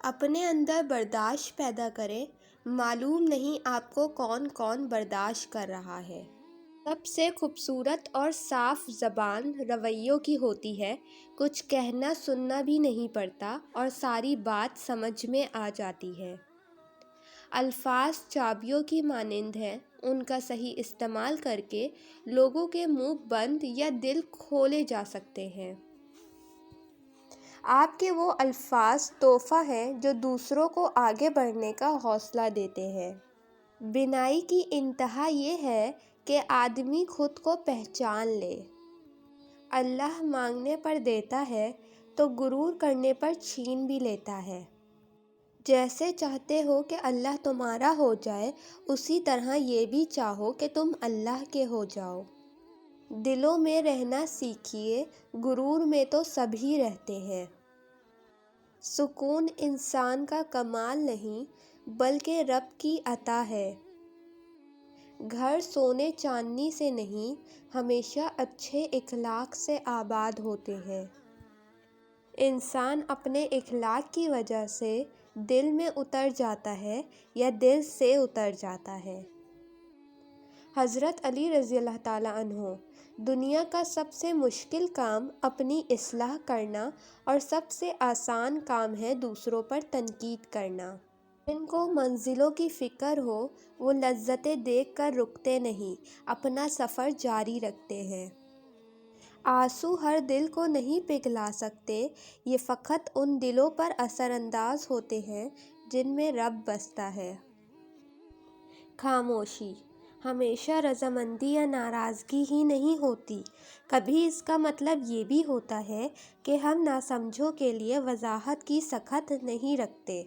اپنے اندر برداشت پیدا کریں، معلوم نہیں آپ کو کون کون برداشت کر رہا ہے۔ سب سے خوبصورت اور صاف زبان رویوں کی ہوتی ہے، کچھ کہنا سننا بھی نہیں پڑتا اور ساری بات سمجھ میں آ جاتی ہے۔ الفاظ چابیوں کی مانند ہیں، ان کا صحیح استعمال کر کے لوگوں کے منہ بند یا دل کھولے جا سکتے ہیں۔ آپ کے وہ الفاظ تحفہ ہیں جو دوسروں کو آگے بڑھنے کا حوصلہ دیتے ہیں۔ بینائی کی انتہا یہ ہے کہ آدمی خود کو پہچان لے۔ اللہ مانگنے پر دیتا ہے تو غرور کرنے پر چھین بھی لیتا ہے۔ جیسے چاہتے ہو کہ اللہ تمہارا ہو جائے، اسی طرح یہ بھی چاہو کہ تم اللہ کے ہو جاؤ۔ دلوں میں رہنا سیکھیے، غرور میں تو سبھی رہتے ہیں۔ سکون انسان کا کمال نہیں بلکہ رب کی عطا ہے۔ گھر سونے چاندنی سے نہیں، ہمیشہ اچھے اخلاق سے آباد ہوتے ہیں۔ انسان اپنے اخلاق کی وجہ سے دل میں اتر جاتا ہے یا دل سے اتر جاتا ہے۔ حضرت علی رضی اللہ تعالیٰ عنہ: دنیا کا سب سے مشکل کام اپنی اصلاح کرنا اور سب سے آسان کام ہے دوسروں پر تنقید کرنا۔ جن کو منزلوں کی فکر ہو وہ لذتیں دیکھ کر رکتے نہیں، اپنا سفر جاری رکھتے ہیں۔ آنسو ہر دل کو نہیں پگھلا سکتے، یہ فقط ان دلوں پر اثر انداز ہوتے ہیں جن میں رب بستا ہے۔ خاموشی ہمیشہ رضامندی یا ناراضگی ہی نہیں ہوتی، کبھی اس کا مطلب یہ بھی ہوتا ہے کہ ہم ناسمجھوں کے لیے وضاحت کی سخت نہیں رکھتے۔